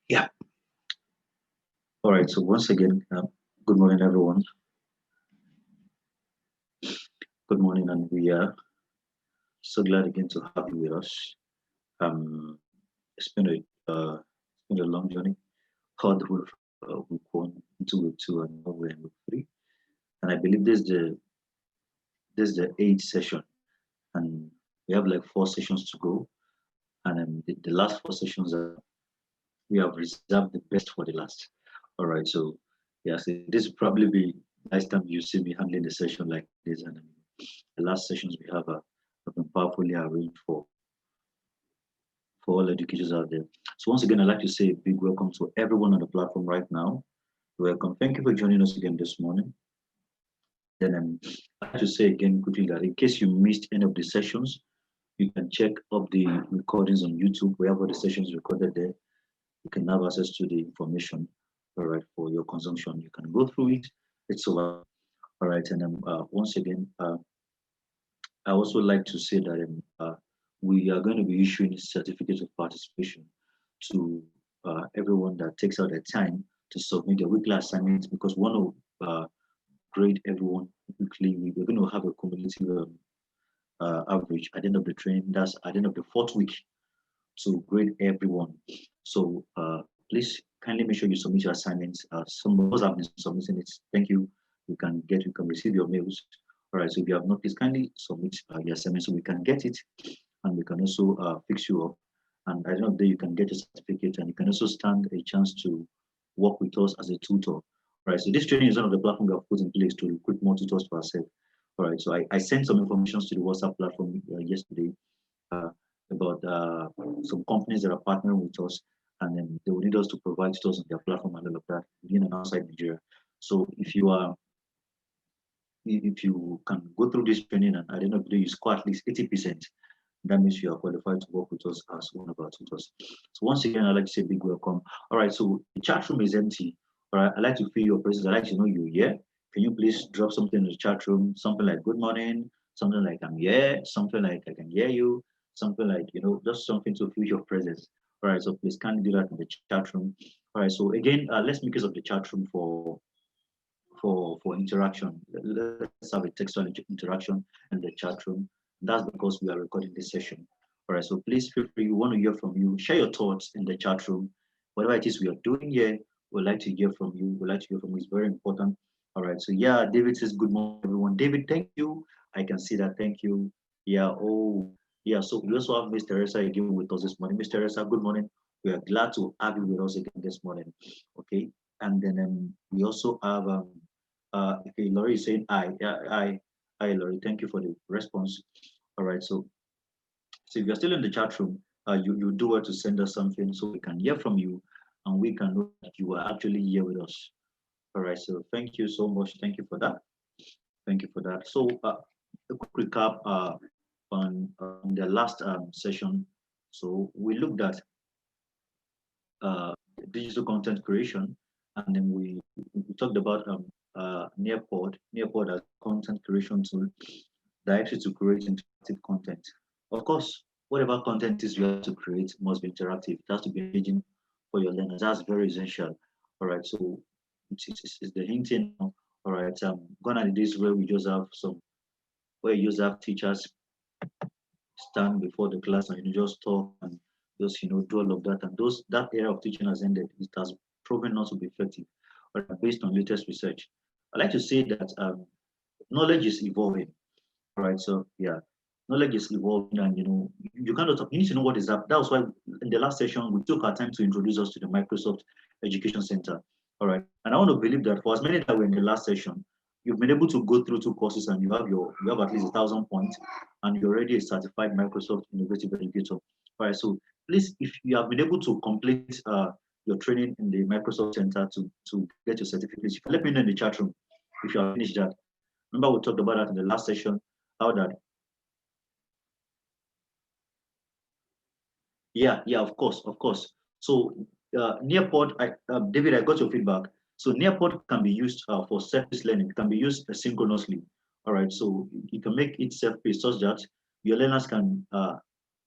Yeah. All right. So once again, good morning, everyone. Good morning, and we are so glad again to have you with us. It's been a long journey. All the way from week one into week two, and now we're in week three. And I believe this is the eighth session, and we have like 4 sessions to go. And the last 4 sessions, we have reserved the best for the last. All right. So yes, this will probably be last time you see me handling the session like this, and the last sessions we have been powerfully arranged for all educators out there. So once again, I'd like to say a big welcome to everyone on the platform right now. Welcome. Thank you for joining us again this morning. Then I'd like to say again quickly that in case you missed any of the sessions, you can check up the recordings on YouTube. We have all the sessions recorded there. You can have access to the information, all right, for your consumption. You can go through it. It's all right. And once again, I also like to say that we are going to be issuing certificates of participation to everyone that takes out the time to submit their weekly assignments, because one of grade everyone weekly. We're going to have a cumulative average at the end of the training. That's at the end of the 4th week to grade everyone. So please kindly make sure you submit your assignments. Some of us have been submitting it. Thank you. You can receive your mails. All right. So if you have not, please kindly submit your assignment so we can get it, and we can also fix you up. And at the end of the day, you can get a certificate, and you can also stand a chance to work with us as a tutor. All right. So this training is one of the platforms we have put in place to recruit more tutors for ourselves. All right. So I sent some information to the WhatsApp platform yesterday about some companies that are partnering with us, and then they will need us to provide tutors on their platform and all of that within and outside Nigeria. So if you can go through this training and at the end of the day you score at least 80%, that means you are qualified to work with us as one of our tutors. So once again, I'd like to say a big welcome. All right, so the chat room is empty. All right, I'd like to feel your presence. I'd like to know you're here. Can you please drop something in the chat room? Something like good morning, something like I'm here, something like I can hear you, something like, just something to feel your presence. All right, so please kindly do that in the chat room. All right, so again, let's make use of the chat room for interaction. Let's have a textual interaction in the chat room. That's because we are recording this session. All right, so please feel free. We want to hear from you. Share your thoughts in the chat room. Whatever it is we are doing here, we'd like to hear from you. We'd like to hear from you. It's very important. All right, so yeah, David says good morning, everyone. David, thank you. I can see that. Thank you. Yeah, oh, yeah. So we also have Miss Teresa again with us this morning. Miss Teresa, good morning. We are glad to have you with us again this morning. Okay, and then we also have okay, Laurie is saying hi, Laurie. Thank you for the response. All right, so if you're still in the chat room, you do well to send us something so we can hear from you and we can know that you are actually here with us. All right, so thank you so much. Thank you for that. Thank you for that. So a quick recap on the last session. So we looked at digital content creation, and then we talked about Nearpod as content creation tool directly to create interactive content. Of course, whatever content is you have to create must be interactive. It has to be engaging for your learners. That's very essential. All right, so it's the hinting. All right, gone are the days where we just have where you just have teachers stand before the class and you just talk and just do all of that. And that era of teaching has ended. It has proven not to be effective, but based on latest research. I like to say that knowledge is evolving. All right, so yeah, knowledge is evolving, and you cannot talk. You need to know what is up. That was why in the last session we took our time to introduce us to the Microsoft Education Center. All right, and I want to believe that for as many that were in the last session, you've been able to go through 2 courses and you have at least 1,000 points, and you're already a certified Microsoft Innovative Educator. All right, so please, if you have been able to complete your training in the Microsoft Center to get your certificate, you can let me know in the chat room if you have finished that. Remember, we talked about that in the last session, how that. Yeah, of course. So Nearpod, David, I got your feedback. So Nearpod can be used for self-paced learning. It can be used asynchronously. All right, so you can make it self-paced such that your learners can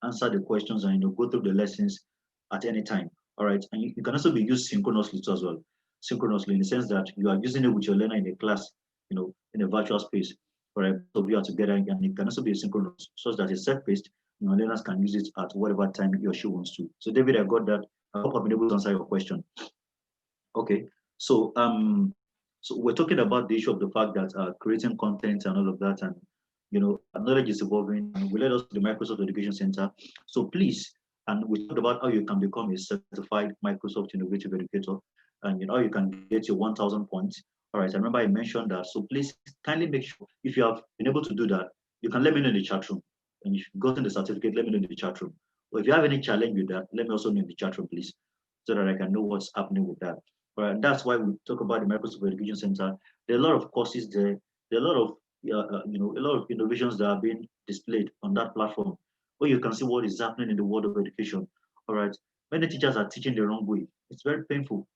answer the questions and go through the lessons at any time. All right, and you can also be used synchronously too as well. Synchronously in the sense that you are using it with your learner in a class, in a virtual space. All right, so we are together, and it can also be asynchronous, such that it's self-paced. Learners can use it at whatever time he or she wants to. So David, I got that. I hope I've been able to answer your question. Okay, so we're talking about the issue of the fact that creating content and all of that, and knowledge is evolving, and we led us to the Microsoft Education Center. So please, and we talked about how you can become a certified Microsoft Innovative Educator, and how you can get your 1,000 points. All right, I remember I mentioned that. So please kindly make sure if you have been able to do that, you can let me know in the chat room. And if you've gotten the certificate, let me know in the chat room. Or if you have any challenge with that, let me also know in the chat room, please, so that I can know what's happening with that. Right, that's why we talk about the Microsoft Education Center. There are a lot of courses there. There are a lot of a lot of innovations that are being displayed on that platform, where you can see what is happening in the world of education. All right, many teachers are teaching the wrong way. It's very painful.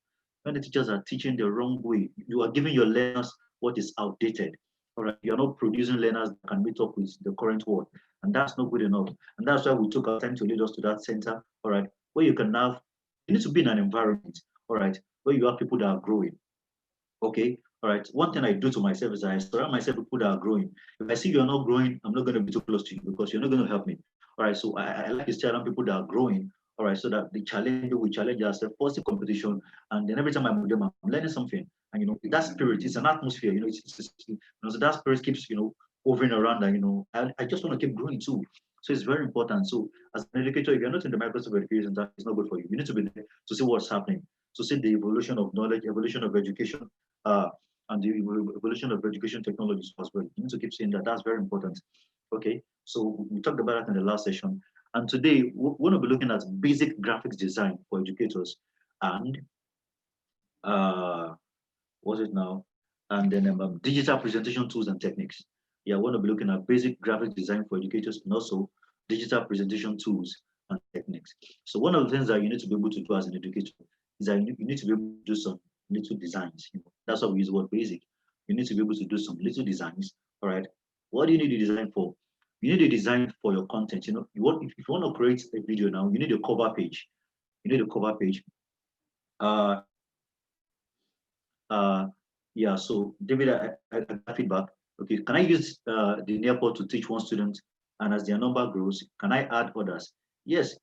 When the teachers are teaching the wrong way, you are giving your learners what is outdated. All right, you're not producing learners that can meet up with the current world, and that's not good enough. And that's why we took our time to lead us to that center. All right, where you can have, you need to be in an environment. All right, where you have people that are growing. Okay, all right. One thing I do to myself is I surround myself with people that are growing. If I see you're not growing, I'm not going to be too close to you because you're not going to help me. All right, so I like to stay around people that are growing. All right, so that we challenge ourselves, positive competition, and then every time I'm with them, I'm learning something. And that spirit, it's an atmosphere. So that spirit keeps hovering around, and I just want to keep growing too. So it's very important. So as an educator, if you're not in the Microsoft Education, that is not good for you. You need to be there to see what's happening, to see the evolution of knowledge, evolution of education, uh, and the evolution of education technologies as well. You need to keep saying that. That's very important. Okay, so we talked about that in the last session. And today, we're going to be looking at basic graphics design for educators and what's it now? And then digital presentation tools and techniques. Yeah, we're going to be looking at basic graphic design for educators and also digital presentation tools and techniques. So one of the things that you need to be able to do as an educator is that you need to be able to do some little designs. That's why we use the word basic. You need to be able to do some little designs. All right. What do you need to design for? You need a design for your content. If you want to create a video now, you need a cover page. You need a cover page. Uh, uh, yeah, so David, I got feedback. Okay, can I use the nearpod to teach one student, and as their number grows, can I add others? Yes.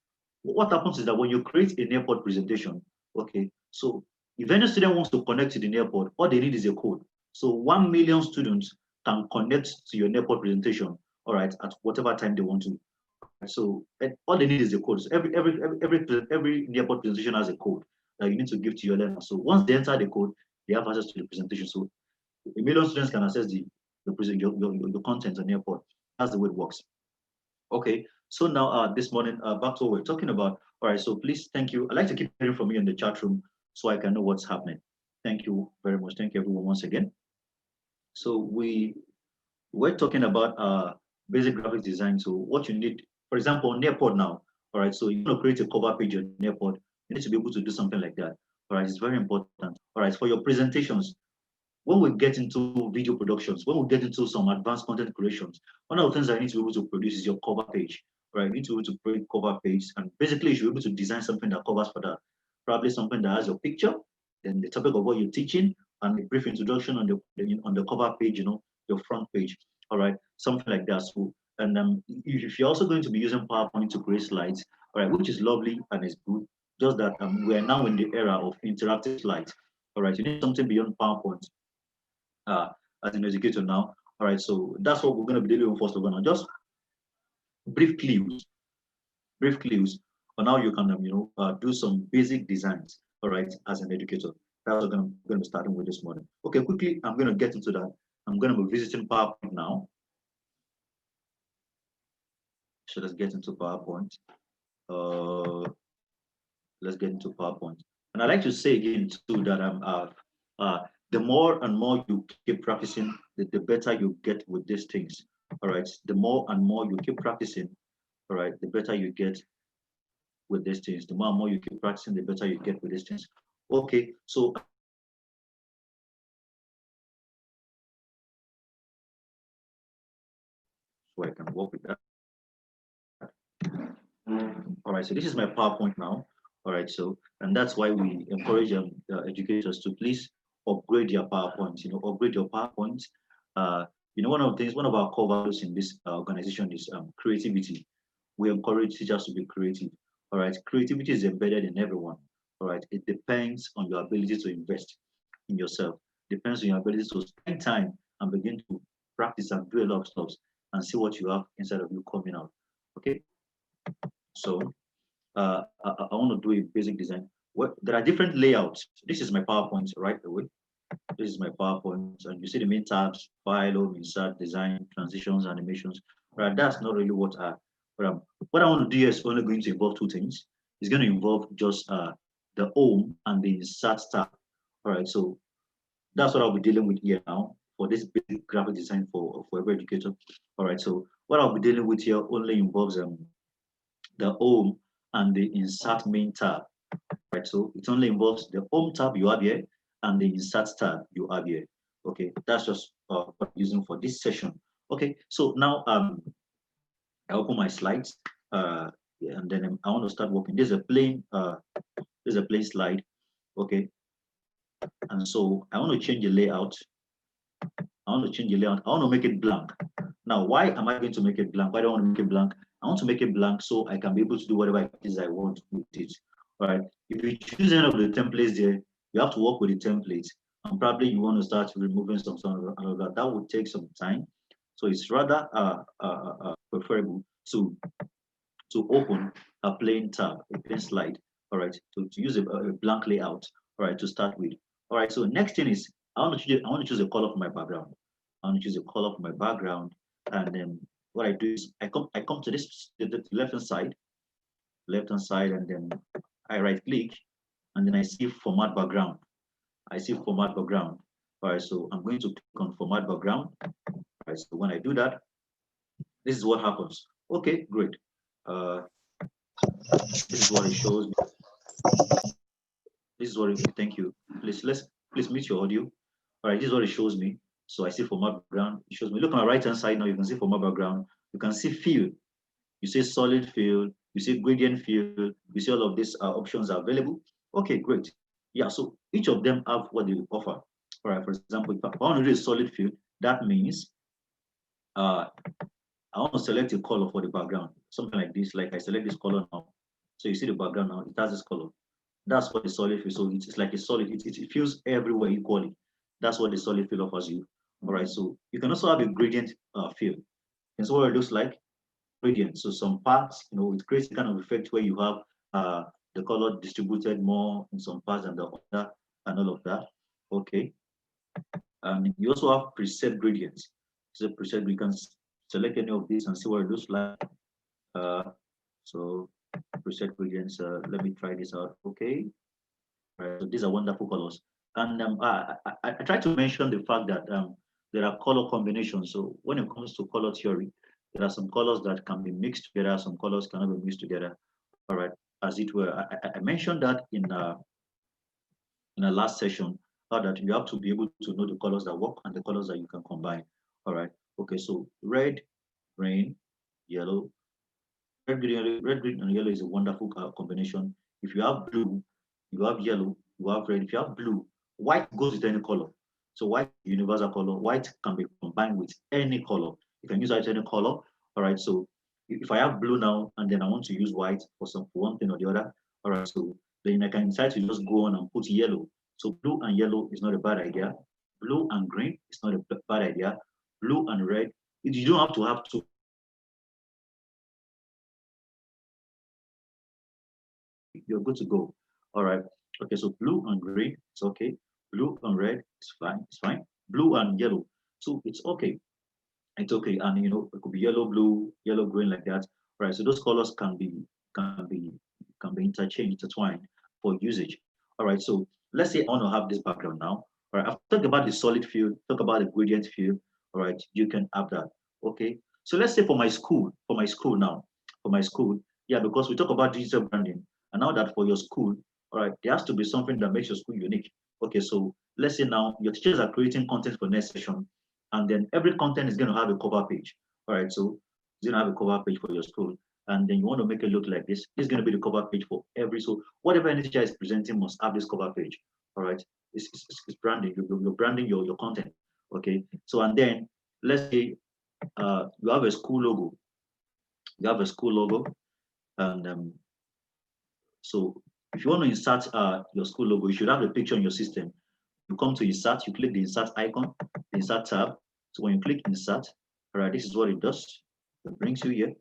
What happens is that when you create a nearpod presentation, okay, so if any student wants to connect to the nearpod, all they need is a code. So 1 million students can connect to your nearpod presentation, all right, at whatever time they want to. So all they need is a code. So every nearpod presentation has a code that you need to give to your learner. So once they enter the code, they have access to the presentation. So 1 million students can access your content on Nearpod. That's the way it works. Okay. So now this morning, back to what we're talking about. All right. So please, thank you. I'd like to keep hearing from you in the chat room so I can know what's happening. Thank you very much. Thank you everyone once again. So we're talking about basic graphics design. So what you need, for example, on Nearpod now. All right. So you want to create a cover page on Nearpod. You need to be able to do something like that. All right. It's very important. All right. For your presentations, when we get into video productions, when we get into some advanced content creations, one of the things I need to be able to produce is your cover page, right? You need to be able to create cover page, and basically you should be able to design something that covers for that. Probably something that has your picture, then the topic of what you're teaching, and a brief introduction on the cover page, your front page. All right, something like that. So, and if you're also going to be using PowerPoint to create slides, all right, which is lovely and is good. Just that we are now in the era of interactive slides. All right, you need something beyond PowerPoint as an educator now. All right, so that's what we're going to be dealing with first of all. Now, just brief clues on how you can, do some basic designs. All right, as an educator. That's what I'm going to be starting with this morning. Okay, quickly, I'm going to get into that. I'm going to be visiting PowerPoint now. So let's get into PowerPoint. Let's get into PowerPoint. And I like to say again too that the more and more you keep practicing, the better you get with these things. All right. The more and more you keep practicing, all right, the better you get with these things. The more and more you keep practicing, the better you get with these things. Okay, so I can work with that. All right, so this is my PowerPoint now. All right, so and that's why we encourage educators to please upgrade their PowerPoints. Upgrade your PowerPoints. One of the things, one of our core values in this organization is creativity. We encourage teachers to be creative. All right, creativity is embedded in everyone. All right, it depends on your ability to invest in yourself. Depends on your ability to spend time and begin to practice and do a lot of stuff and see what you have inside of you coming out. Okay, so I want to do a basic design. There are different layouts. This is my PowerPoint right away. This is my PowerPoint, and you see the main tabs: file, home, insert, design, transitions, animations. Right, that's not really what what I want to do here is only going to involve two things. It's going to involve just the home and the insert tab. All right, so that's what I'll be dealing with here now for this basic graphic design for every educator. All right, so what I'll be dealing with here only involves the home and the insert main tab. Right, so it only involves the home tab you have here and the insert tab you have here. Okay, that's just what I'm using for this session. Okay, so now I open my slides, yeah, and then I want to start working. There's a plain slide. Okay, and so I want to change the layout. I want to change the layout. I want to make it blank. Now, why am I going to make it blank? Why do I want to make it blank? I want to make it blank so I can be able to do whatever it is I want with it. All right. If you choose any of the templates there, you have to work with the templates. And probably you want to start removing some and all that. That would take some time. So it's rather preferable to open a plain tab, a plain slide. All right. To use a blank layout. All right. To start with. All right. So next thing is I want to choose a color for my background. I want to choose a color for my background, and then what I do is I come to this the left hand side, and then I right click, and then I see format background. I see format background. All right, so I'm going to click on format background. All right, so when I do that, this is what happens. Okay, great. This is what it shows me. This is what it, thank you. Please mute your audio. All right, this is what it shows me. So I see format background. It shows me. Look on my right hand side now. You can see format background. You can see field. You see solid field. You see gradient field. You see all of these options are available. Okay, great. Yeah. So each of them have what they offer. All right. For example, if I want to do a solid field, that means I want to select a color for the background. Something like this. Like I select this color now. So you see the background now. It has this color. That's what the solid field. So it's like a solid. It feels everywhere equally. That's what the solid field offers you. All right. So you can also have a gradient field. And so what it looks like, gradient. So some parts, it creates a kind of effect where you have the color distributed more in some parts than the other, and all of that. Okay. And you also have preset gradients. So preset, we can select any of these and see what it looks like. So preset gradients. Let me try this out. Okay. Right, so these are wonderful colors. And I try to mention the fact that there are color combinations. So when it comes to color theory, there are some colors that can be mixed together, some colors cannot be mixed together. All right, as it were. I mentioned that in the last session, that you have to be able to know the colors that work and the colors that you can combine. All right. Okay, so red, green, yellow. Red, green, and yellow is a wonderful combination. If you have blue, you have yellow, you have red. If you have blue, white goes with any color. So white is a universal color. White can be combined with any color. You can use white any color. All right. So if I have blue now and then I want to use white for one thing or the other, all right. So then I can decide to just go on and put yellow. So blue and yellow is not a bad idea. Blue and green is not a bad idea. Blue and red. You don't have to have two. You're good to go. All right. Okay, so blue and green, it's okay. Blue and red, it's fine. It's fine. Blue and yellow, so it's okay. It's okay. And it could be yellow, blue, yellow, green, like that. All right. So those colors can be interchanged, intertwined for usage. All right. So let's say I want to have this background now. All right. I've talked about the solid field, talk about the gradient field. All right. You can have that. Okay. So let's say for my school now, yeah, because we talk about digital branding. And now that for your school, all right, there has to be something that makes your school unique. Okay, so let's say now your teachers are creating content for next session, and then every content is going to have a cover page. All right, so it's going to have a cover page for your school. and then you want to make it look like this. This is going to be the cover page for every, so whatever any teacher is presenting must have this cover page. All right, it's branding. You're branding your content. Okay, so and then let's say you have a school logo. You have a school logo, and so if you want to insert your school logo, you should have the picture in your system. You come to insert, you click the insert icon, the insert tab. So when you click insert, all right, this is what it does. It brings you here.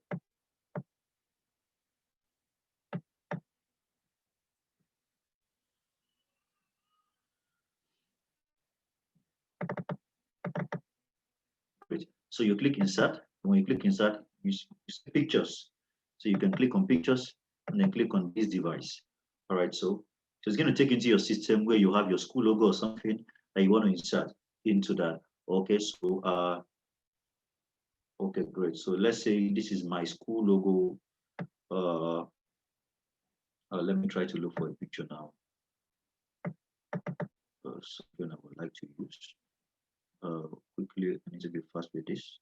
Great. So you click insert, and when you click insert, you see pictures. So you can click on pictures and then click on this device. All right, so it's going to take into your system where you have your school logo or something that you want to insert into that. Okay, so okay, great. So let's say this is my school logo. Let me try to look for a picture now. Something I would like to use. Quickly, I need to be fast with this.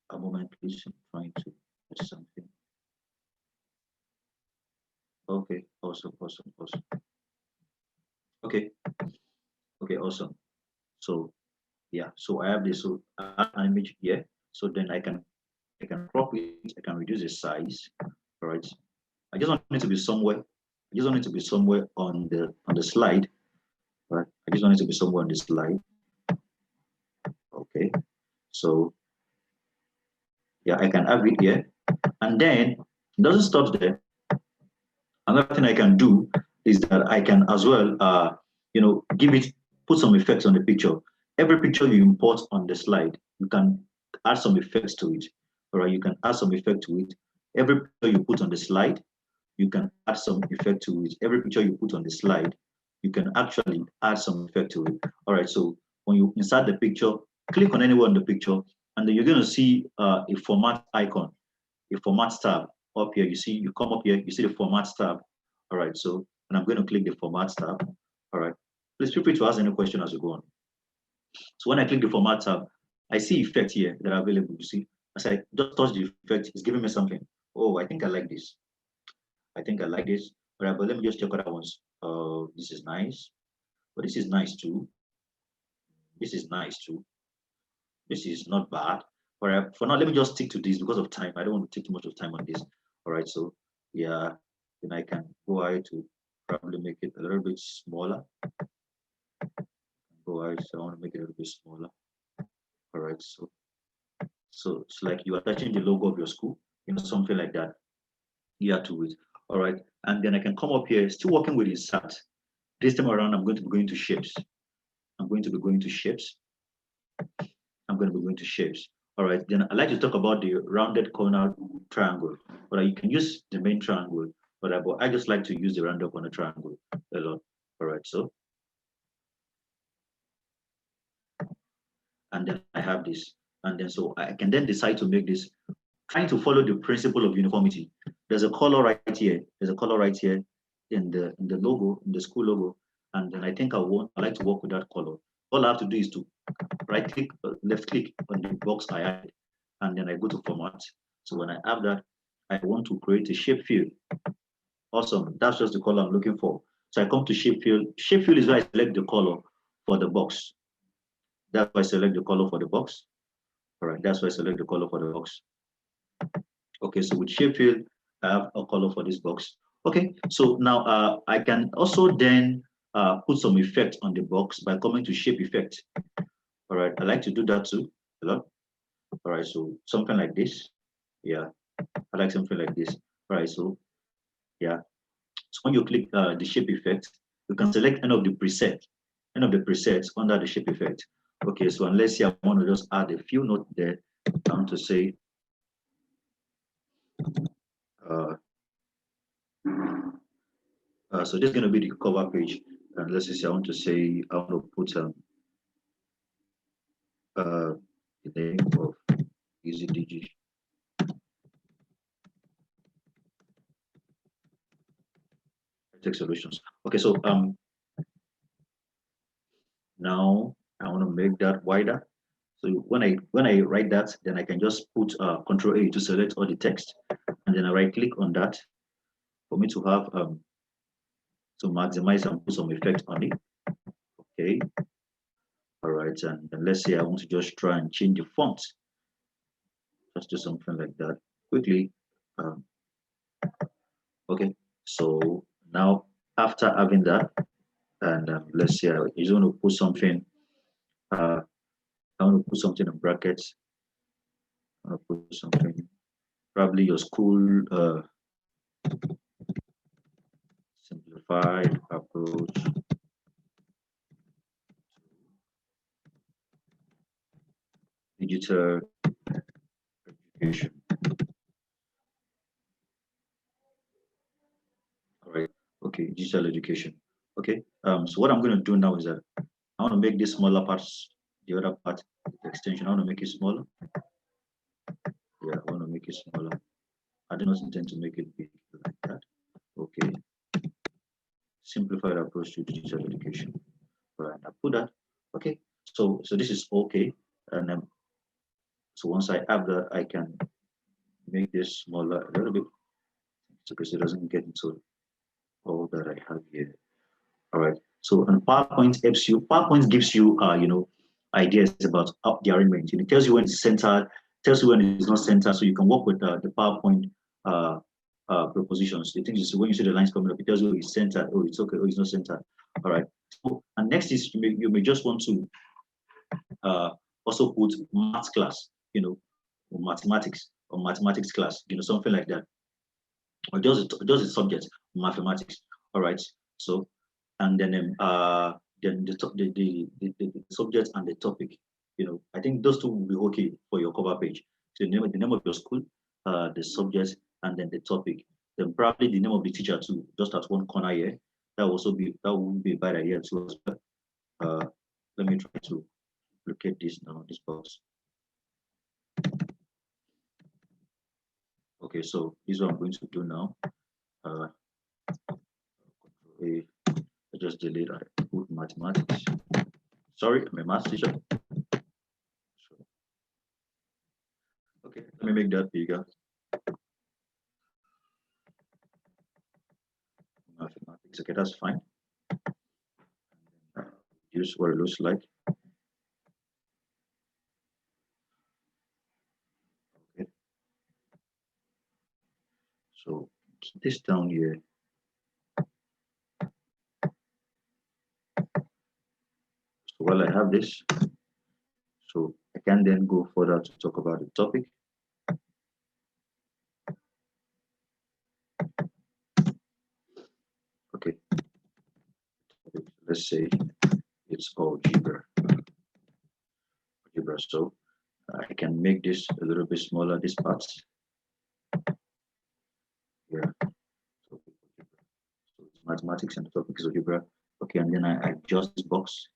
A moment, please. I'm trying to do something. Okay, awesome. Okay, awesome. So yeah, so I have this, so I have an image here. So then I can crop it, I can reduce the size. All right. I just want it to be somewhere. I just want it to be somewhere on the slide. Right. I just want it to be somewhere on the slide. Okay. So yeah, I can have it here. And then it doesn't stop there. Another thing I can do is that I can as well put some effects on the picture. Every picture you import on the slide, you can add some effects to it. All right, you can add some effect to it. Every picture you put on the slide, you can add some effect to it. Every picture you put on the slide, you can actually add some effect to it. All right, so when you insert the picture, click on anywhere on the picture, and then you're going to see a format icon, a format tab up here. You come up here, you see the format tab. All right, so, and I'm going to click the format tab. All right, please feel free to ask any question as we go on. So when I click the format tab, I see effects here that are available. You see, as I just touch the effect, it's giving me something. Oh, I think I like this. I think I like this. All right, but let me just check other ones. This is nice. But this is nice too. This is nice too. This is not bad. All right, for now, let me just stick to this because of time. I don't want to take too much of time on this. All right, so yeah, then I can go ahead to probably make it a little bit smaller. Go ahead, so I want to make it a little bit smaller. All right, so it's like you're attaching the logo of your school, something like that. Yeah, to it. All right, and then I can come up here, still working with insert. This time around, I'm going to be going to shapes. I'm going to be going to shapes. I'm going to be going to shapes. All right, then I'd like to talk about the rounded corner triangle. But you can use the main triangle, but I just like to use the rounded corner triangle a lot. All right, so. And then I have this. And then so I can then decide to make this, trying to follow the principle of uniformity. There's a color right here. There's a color right here in the logo, in the school logo. And then I think I like to work with that color. All I have to do is to right click, left click on the box I added, and then I go to format. So when I have that, I want to create a shape field. Awesome, that's just the color I'm looking for. So I come to shape field. Shape field is where I select the color for the box. That's why I select the color for the box. All right, that's why I select the color for the box. Okay, so with shape field, I have a color for this box. Okay, so now I can also then put some effect on the box by coming to shape effect. All right, I like to do that too a lot. All right, so something like this. Yeah, I like something like this. All right, so yeah. So when you click the shape effect, you can select any of the presets under the shape effect. Okay, so let's say I want to just add a few notes there. I want to say so this is going to be the cover page, and let's just say I want to put the name of EAZY-DIGI. Tech solutions. Okay, so now I want to make that wider. So when I write that, then I can just put Control A to select all the text, and then I right click on that for me to have to maximize and put some effect on it. Okay. All right, and let's say I want to just try and change the font. Let's do something like that quickly. Okay, so now after having that, and let's say I just want to put something. I want to put something in brackets. I want to put something, probably your school simplified approach digital education. All right. Okay, digital education. Okay. So what I'm going to do now is that I want to make this smaller parts, the other part, the extension. I want to make it smaller. Yeah, I want to make it smaller. I do not intend to make it big like that. Okay. Simplified approach to digital education. All right. I put that. Okay. So this is okay. And so once I have that, I can make this smaller a little bit. So because it doesn't get into all that I have here. All right. So and PowerPoint helps you. PowerPoint gives you ideas about the arrangement. It tells you when it's centered, tells you when it's not centered, so you can work with the PowerPoint propositions. The thing is, when you see the lines coming up, it tells you it's centered, oh it's okay, oh it's not centered. All right. So, and next is you may just want to also put math class, or mathematics class, something like that, or just a subject, mathematics. All right. So, and then the subject and the topic, I think those two will be okay for your cover page. So the name of your school, the subject, and then the topic. Then probably the name of the teacher too, just at one corner here. That would be a bad idea too as well. Let me try to locate this now, this box. Okay, so this is what I'm going to do now. I just delete. I put mathematics. Sorry, I'm a math teacher. Okay, let me make that bigger. Mathematics. Okay, that's fine. Here's what it looks like. Okay. So keep this down here. So while I have this, so I can then go further to talk about the topic. Okay. Let's say it's algebra. So I can make this a little bit smaller, this parts. Yeah. So it's mathematics and the topic is algebra. Okay, and then I adjust this box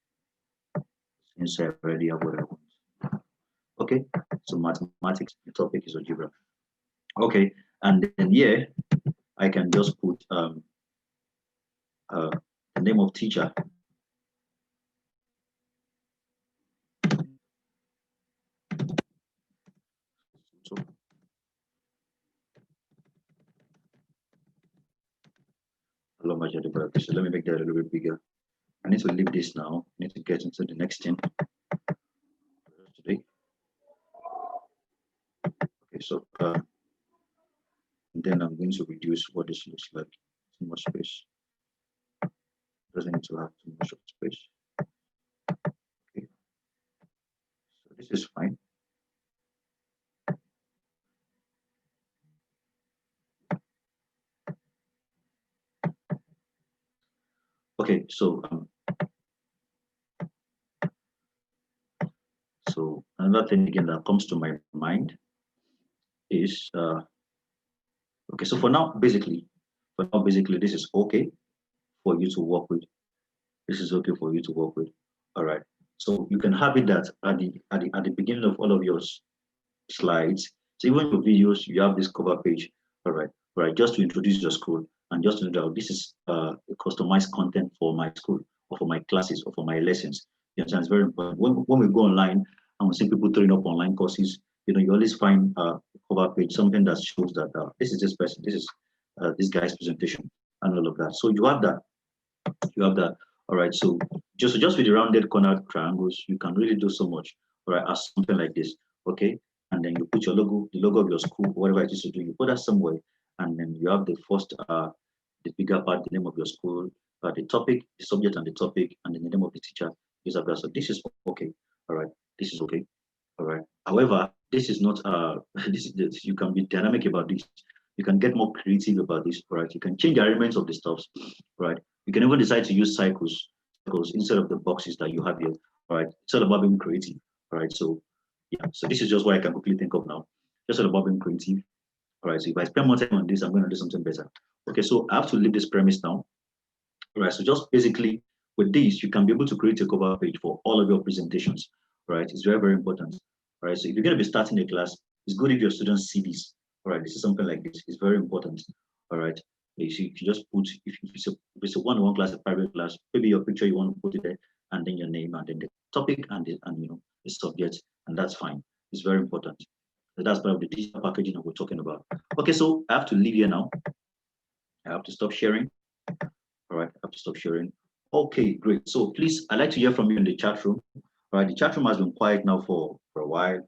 since I already have what I want. Okay, so mathematics, the topic is algebra. Okay, and then here I can just put the name of teacher. So, so let me make that a little bit bigger. I need to leave this now. I need to get into the next thing today. Okay, so then I'm going to reduce what this looks like. Too much space. Doesn't need to have too much of space. Okay, so this is fine. Okay, so another thing again that comes to my mind is okay. So for now, basically, this is okay for you to work with. This is okay for you to work with. All right. So you can have it that at the beginning of all of your slides. So even your videos, you have this cover page. All right. All right. Just to introduce your school and just to know that this is a customized content for my school or for my classes or for my lessons. You understand? It's very important. When we go online and we see people throwing up online courses, you always find a cover page, something that shows that this is this person, this is this guy's presentation, and all of that. So you have that. You have that. All right. So just with the rounded corner triangles, you can really do so much. All right, as something like this. Okay. And then you put your logo, the logo of your school, whatever it is to do, you put that somewhere, and then you have the first the bigger part, the name of your school, the topic, the subject and the topic, and then the name of the teacher. So this is okay. All right. This is okay. All right. However, this is not this you can be dynamic about this. You can get more creative about this, right? You can change the elements of the stuffs, right? You can even decide to use cycles instead of the boxes that you have here, right? It's all about being creative, right? So yeah, so this is just what I can quickly think of now. Just all about being creative. All right. So if I spend more time on this, I'm going to do something better. Okay, so I have to leave this premise now. All right. So just basically with this, you can be able to create a cover page for all of your presentations. Right. It's very, very important. All right. So if you're going to be starting a class, it's good if your students see this. All right. This is something like this. It's very important. All right. You just put if it's a one-on-one class, a private class, maybe your picture you want to put it there, and then your name, and then the topic, and the subject, and that's fine. It's very important. So that's part of the digital packaging that we're talking about. Okay, so I have to leave here now. I have to stop sharing. All right, I have to stop sharing. Okay, great. So please, I'd like to hear from you in the chat room. All right, the chat room has been quiet now for a while.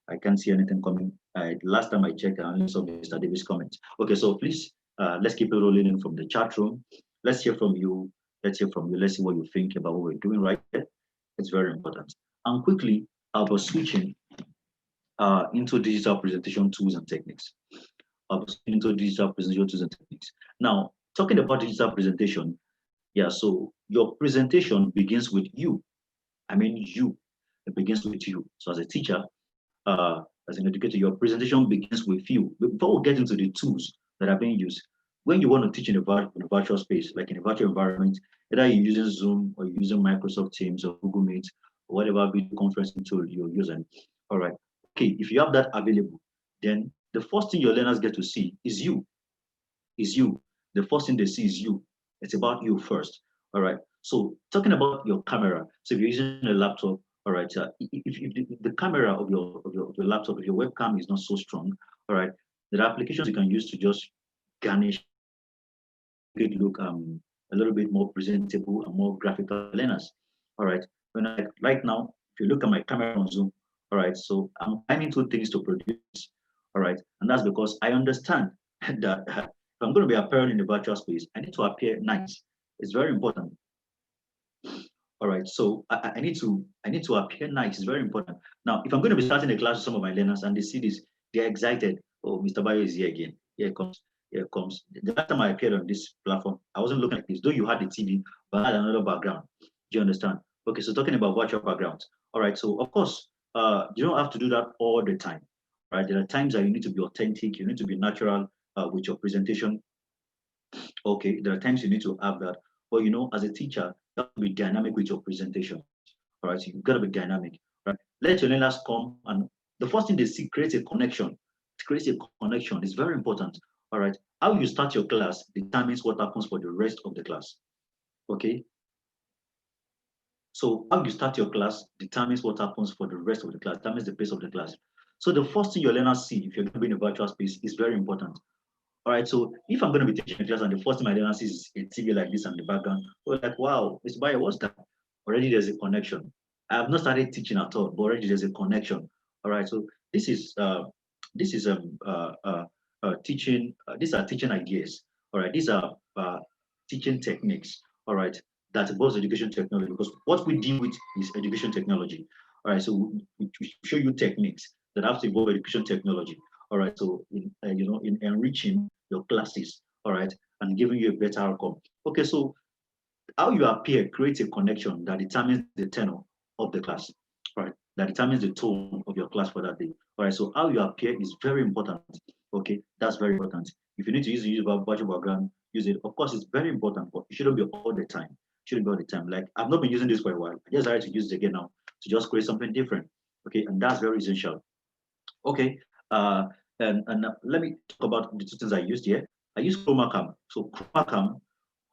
I can't see anything coming. Last time I checked, I only saw Mr. Davis' comments. Okay, so please, let's keep it rolling in from the chat room. Let's hear from you. Let's hear from you. Let's see what you think about what we're doing right here. It's very important. And quickly, I'll be switching into digital presentation tools and techniques. I'll be switching into digital presentation tools and techniques. Now, talking about digital presentation, yeah, so your presentation begins with you. I mean, you. It begins with you. So as a teacher, as an educator, your presentation begins with you. Before we get into the tools that are being used, when you want to teach in a virtual space, like in a virtual environment, either you're using Zoom or you're using Microsoft Teams or Google Meet or whatever video conferencing tool you're using. All right. Okay, if you have that available, then the first thing your learners get to see is you. Is you. The first thing they see is you. It's about you first. All right. So talking about your camera. So if you're using a laptop, all right, if the camera of your laptop, if your webcam is not so strong, all right, there are applications you can use to just garnish it look a little bit more presentable and more graphical learners. All right. Right now, if you look at my camera on Zoom, all right, so I'm finding two things to produce. All right, and that's because I understand that if I'm going to be appearing in the virtual space, I need to appear nice. It's very important. All right, so I need to appear nice. It's very important. Now, if I'm going to be starting a class with some of my learners and they see this, they're excited. Oh, Mr. Bayo is here again. Here it comes. Here it comes. The last time I appeared on this platform, I wasn't looking like this. Though you had the TV, but I had another background. Do you understand? Okay, so talking about virtual backgrounds. All right, so of course, you don't have to do that all the time. Right? There are times that you need to be authentic. You need to be natural with your presentation. Okay, there are times you need to have that. But as a teacher, you have to be dynamic with your presentation. All right, so you've got to be dynamic. Right? Let your learners come, and the first thing they see creates a connection. It creates a connection. It's very important. All right, how you start your class determines what happens for the rest of the class. Okay. So how you start your class determines what happens for the rest of the class. Determines the pace of the class. So the first thing your learners see if you're going to be in a virtual space is very important. All right, so if I'm going to be teaching a class and the first thing my learner sees is a TV like this in the background, we're like, wow, Mr. Bayo, what's that? Already there's a connection. I have not started teaching at all, but already there's a connection. All right, so this is teaching. These are teaching ideas. All right, these are teaching techniques. All right, that involves education technology, because what we deal with is education technology. All right, so we show you techniques that have to involve education technology. All right, so in enriching your classes, all right, and giving you a better outcome. Okay, so how you appear creates a connection that determines the tenor of the class, right? That determines the tone of your class for that day. All right, so how you appear is very important. Okay, that's very important. If you need to use a virtual background, use it. Of course, it's very important, but it shouldn't be all the time. It shouldn't be all the time. Like, I've not been using this for a while. I just started to use it again now to just create something different. Okay, and that's very essential. Okay, and let me talk about the two things I used here. I use ChromaCam. So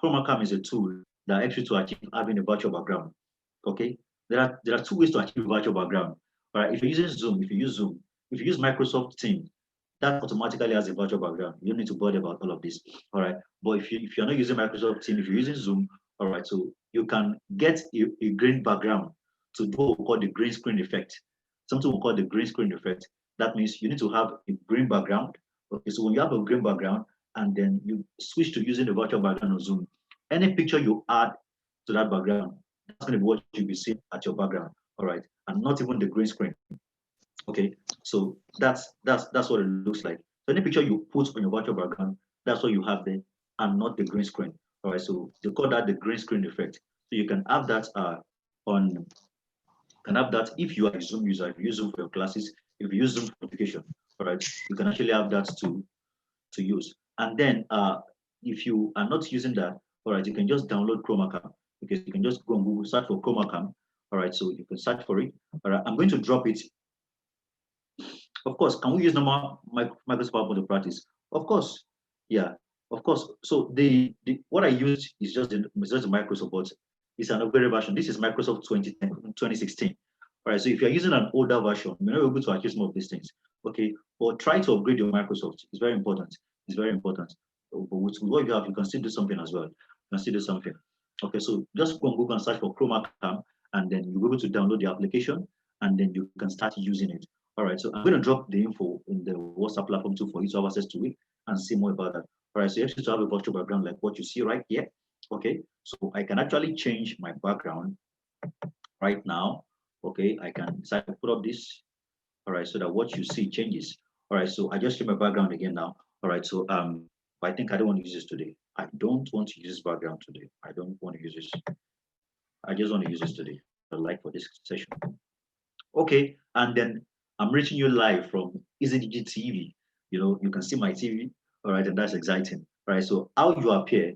ChromaCam is a tool that helps you to achieve having a virtual background. Okay, there are two ways to achieve a virtual background. All right, if you're using Zoom, if you use Microsoft Teams, that automatically has a virtual background. You don't need to bother about all of this. All right, but if you're not using Microsoft Teams, if you're using Zoom, all right, so you can get a green background to do what we call the green screen effect. Something we call the green screen effect. That means you need to have a green background. Okay, so when you have a green background and then you switch to using the virtual background of Zoom, any picture you add to that background, that's going to be what you'll be seeing at your background. All right, and not even the green screen. Okay, so that's what it looks like. So any picture you put on your virtual background, that's what you have there, and not the green screen. All right, so they call that the green screen effect. So you can have that on can have that if you are a Zoom user, if you use Zoom for your classes, if you use Zoom for education, all right, you can actually have that to use. And then if you are not using that, all right, you can just download ChromaCam because you can just go on Google, search for ChromaCam. All right, so you can search for it. All right, I'm going to drop it. Of course, can we use normal Microsoft PowerPoint to practice? Of course, yeah, of course. So the what I used is just the Microsoft, but it's an upgraded version. This is Microsoft 2016. All right, so if you're using an older version, you're not able to achieve some of these things. Okay, but try to upgrade your Microsoft. It's very important. It's very important. But with what you have, you can still do something as well. You can still do something. Okay, so just go on Google and search for ChromaCam, and then you'll be able to download the application, and then you can start using it. All right, so I'm going to drop the info in the WhatsApp platform too for you to have access to it and see more about that. All right, so you actually have a virtual background like what you see right here. Okay, so I can actually change my background right now. Okay, I can decide to put up this. All right, so that what you see changes. All right, so I just change my background again now. All right, so I think I don't want to use this today. I don't want to use this background today. I don't want to use this. I just want to use this today. I like for this session. Okay, and then I'm reaching you live from EAZY-DIGI TV. You know, you can see my TV. All right, and that's exciting. All right, so how you appear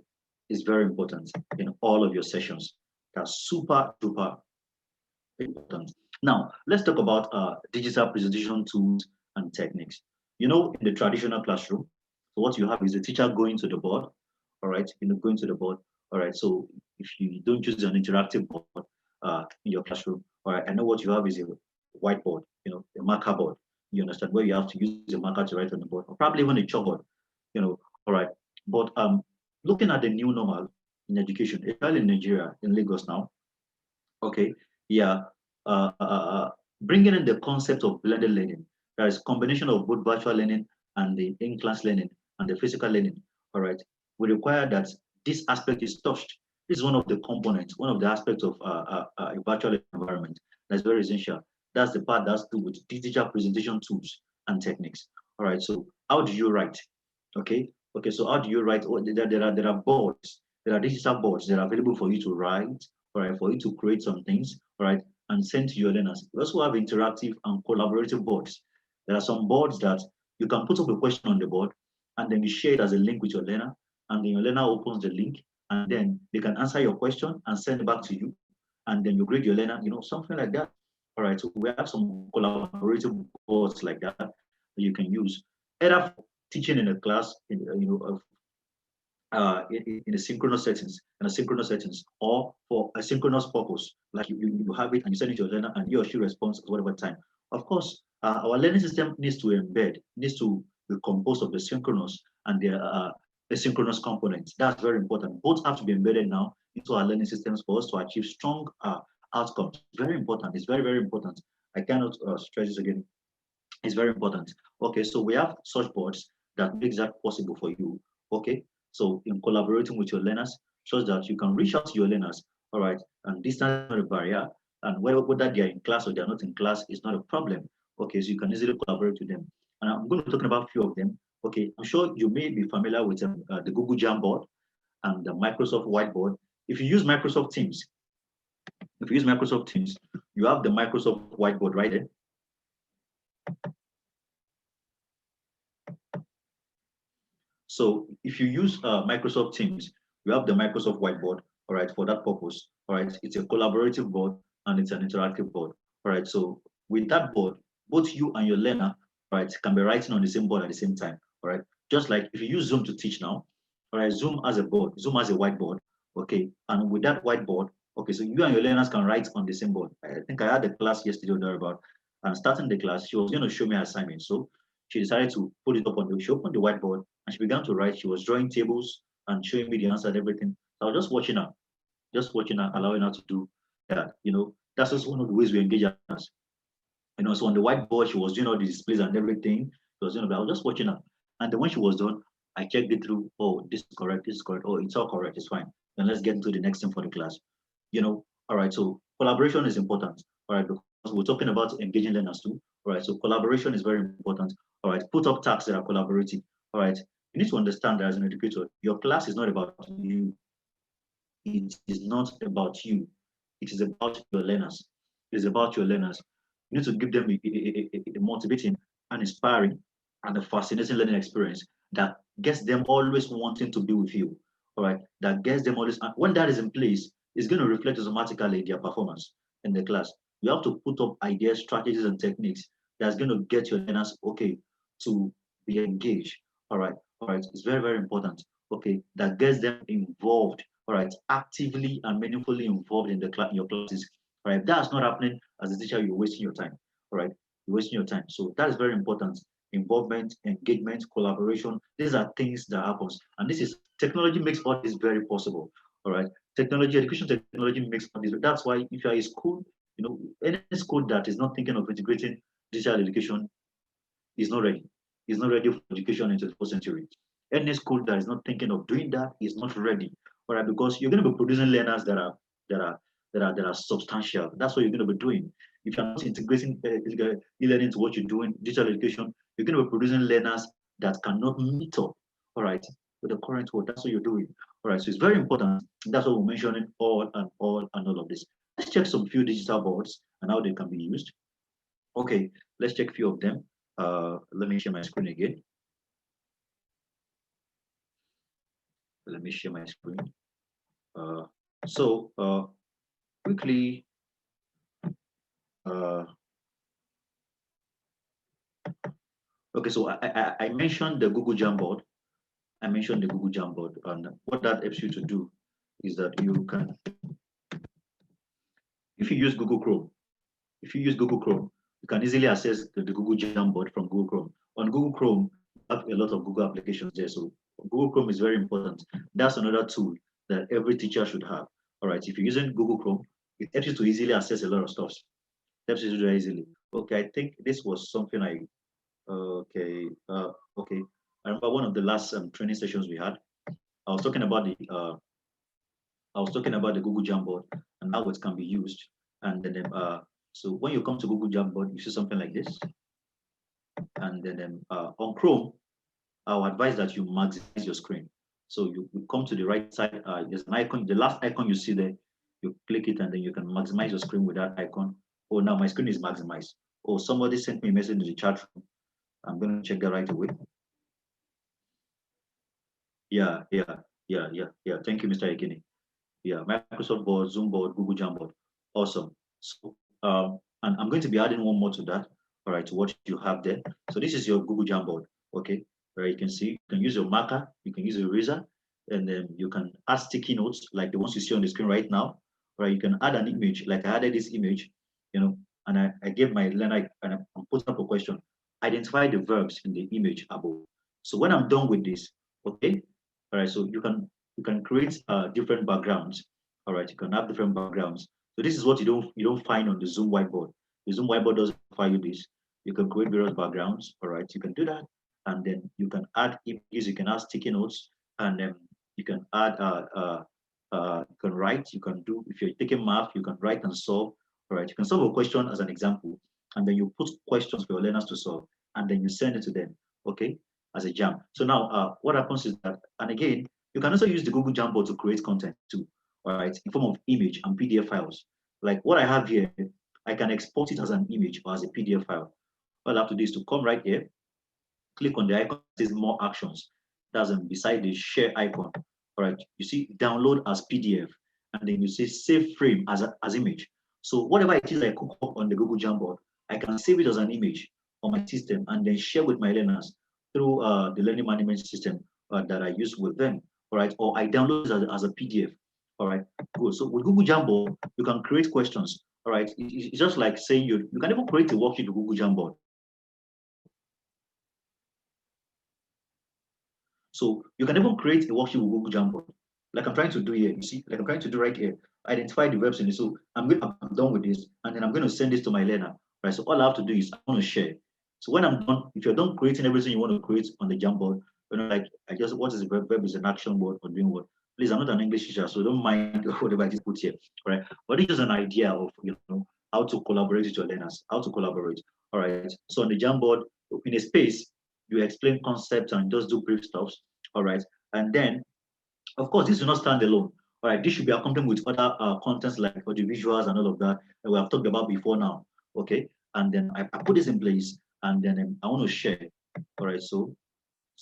is very important in all of your sessions. That's super, super important. Now, let's talk about digital presentation tools and techniques. You know, in the traditional classroom, so what you have is a teacher going to the board, all right, going to the board, all right. So if you don't use an interactive board in your classroom, all right, I know what you have is a whiteboard, a marker board. You understand where you have to use a marker to write on the board, or probably even a chalkboard, all right. But looking at the new normal in education, especially in Nigeria, in Lagos now, okay, yeah, bringing in the concept of blended learning. There is combination of both virtual learning and the in-class learning and the physical learning. All right, we require that this aspect is touched. This is one of the components, one of the aspects of a virtual environment that's very essential. That's the part that's to do with digital presentation tools and techniques. All right, so how do you write? Okay, so how do you write? Oh, there are boards, there are digital boards that are available for you to write, all right, for you to create some things, all right, and send to your learners. We also have interactive and collaborative boards. There are some boards that you can put up a question on the board, and then you share it as a link with your learner, and then your learner opens the link, and then they can answer your question and send it back to you, and then you grade your learner, something like that. All right, so we have some collaborative boards like that you can use, either for teaching in a class, in a synchronous settings, or for a synchronous purpose, like you have it and you send it to your learner and he or she responds at whatever time. Of course, our learning system needs to be composed of the synchronous and the asynchronous components. That's very important. Both have to be embedded now into our learning systems for us to achieve strong outcomes. Very important. It's very, very important. I cannot stress this again. It's very important. Okay, so we have such boards that makes that possible for you. Okay, so in collaborating with your learners, so that you can reach out to your learners, all right, and distance is not a barrier, and whether they are in class or they are not in class is not a problem. Okay, so you can easily collaborate with them. And I'm going to be talking about a few of them. Okay, I'm sure you may be familiar with the Google Jamboard and the Microsoft Whiteboard. If you use Microsoft Teams, you have the Microsoft Whiteboard right there. So if you use Microsoft Teams, you have the Microsoft Whiteboard, all right, for that purpose, all right. It's a collaborative board and it's an interactive board, all right. So with that board, both you and your learner, right, can be writing on the same board at the same time, all right. Just like if you use Zoom to teach now, all right, Zoom has a board, Zoom has a whiteboard, okay, and with that whiteboard, okay, so you and your learners can write on the same board. I think I had a class yesterday or thereabout, And starting the class, she was going to show me her assignment. So she decided to put it up on she opened the whiteboard and she began to write. She was drawing tables and showing me the answer and everything. So I was just watching her, allowing her to do that. That's just one of the ways we engage us. So on the whiteboard, she was doing all the displays and everything. She was I was just watching her. And then when she was done, I checked it through. Oh, this is correct. This is correct. Oh, it's all correct. It's fine. Then let's get into the next thing for the class. All right. So collaboration is important. All right. Because we're talking about engaging learners too. All right. So collaboration is very important. All right. Put up tasks that are collaborative. All right. You need to understand that as an educator, your class is not about you. It is not about you. It is about your learners. It is about your learners. You need to give them a motivating and inspiring and a fascinating learning experience that gets them always wanting to be with you. All right. That gets them always. And when that is in place, it's going to reflect automatically in their performance in the class. You have to put up ideas, strategies, and techniques that's going to get your learners to be engaged. All right. All right. It's very, very important. That gets them involved. All right, actively and meaningfully involved in your classes. All right, if that's not happening as a teacher, you're wasting your time. All right, you're wasting your time. So that is very important. Involvement, engagement, collaboration. These are things that happens, and technology makes all this very possible. All right, education technology makes all this. That's why if you are a school, any school that is not thinking of integrating digital education is not ready. Is not ready for education in the 21st century. Any school that is not thinking of doing that is not ready. All right, because you're going to be producing learners that are substantial. That's what you're going to be doing. If you're not integrating e-learning to what you're doing, digital education, you're going to be producing learners that cannot meet up. All right, with the current world. That's what you're doing. All right, so it's very important. That's what we're mentioning all of this. Let's check some few digital boards and how they can be used. Okay, let's check a few of them. Let me share my screen again. Let me share my screen. Quickly, okay, so I mentioned the Google Jamboard. I mentioned the Google Jamboard, and what that helps you to do is that you can, if you use Google Chrome, you can easily access the Google Jamboard from Google Chrome. On Google Chrome, you have a lot of Google applications there, so Google Chrome is very important. That's another tool that every teacher should have. All right, if you're using Google Chrome, it helps you to easily access a lot of stuff. Helps you to do that easily. Okay, I think this was something okay. I remember one of the last training sessions we had. I was talking about the Google Jamboard and how it can be used. And then so when you come to Google Jamboard, you see something like this. And then on Chrome, I'll advise that you maximize your screen. So you come to the right side. There's an icon. The last icon you see there, you click it, and then you can maximize your screen with that icon. Oh, now my screen is maximized. Oh, somebody sent me a message in the chat room. I'm going to check that right away. Yeah. Thank you, Mr. Ekini. Yeah, Microsoft Board, Zoom Board, Google Jamboard. Awesome. So, and I'm going to be adding one more to that. All right, to what you have there. So this is your Google Jamboard. Okay, where you can see, you can use your marker, you can use your eraser, and then you can add sticky notes like the ones you see on the screen right now. Right, you can add an image, like I added this image, and I gave my learner, and I'm putting up a question. Identify the verbs in the image above. So when I'm done with this, okay, all right, so you can create different backgrounds. All right, you can have different backgrounds. So this is what you don't find on the Zoom whiteboard. The Zoom whiteboard doesn't offer you this. You can create various backgrounds. All right, you can do that, and then you can add images. You can add sticky notes, and then you can add you can write. You can do, if you're taking math, you can write and solve. All right, you can solve a question as an example, and then you put questions for your learners to solve, and then you send it to them. Okay, as a jam. So now what happens is that, and again, you can also use the Google Jamboard to create content too, all right, in form of image and PDF files. Like what I have here, I can export it as an image or as a PDF file. All I have to do is to come right here, click on the icon that says more actions. That's beside the share icon. All right, you see download as PDF, and then you see save frame as image. So whatever it is I cook up on the Google Jamboard, I can save it as an image on my system and then share with my learners through the learning management system that I use with them. All right, or I download it as a PDF. All right, good. So with Google Jamboard, you can create questions. All right, it's just like saying you can even create a worksheet with Google Jamboard. So you can even create a worksheet with Google Jamboard, like I'm trying to do here. You see, like I'm trying to do right here. Identify the verbs in it. So I'm done with this, and then I'm going to send this to my learner. Right. So all I have to do is I want to share. So when I'm done, if you're done creating everything you want to create on the Jamboard, like I just what is a verb is an action word or doing what. Please, I'm not an English teacher, so don't mind whatever I just put here, right? But it's just an idea of how to collaborate with your learners, how to collaborate. All right. So on the Jamboard, in a space, you explain concepts and just do brief stuff. All right. And then, of course, this will not stand alone. All right. This should be accompanied with other contents like audiovisuals and all of that we have talked about before now. Okay. And then I put this in place, and then I want to share. All right. So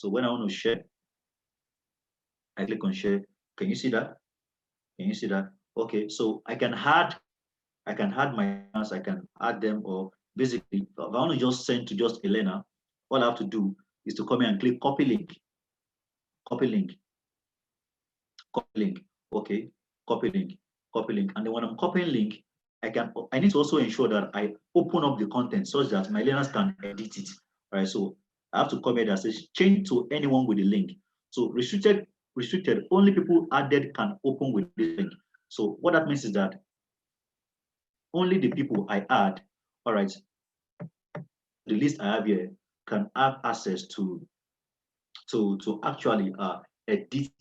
when I want to share, I click on share. Can you see that? Can you see that? Okay. So I can add my hands, I can add them, or basically, if I want to just send to just Elena, all I have to do is to come here and click copy link, copy link, copy link. Okay, copy link, copy link. And then when I'm copying link, I need to also ensure that I open up the content such that my learners can edit it. All right, so I have to come here that says change to anyone with the link. So restricted, only people added can open with this link. So what that means is that only the people I add, all right, the list I have here can have access to actually edit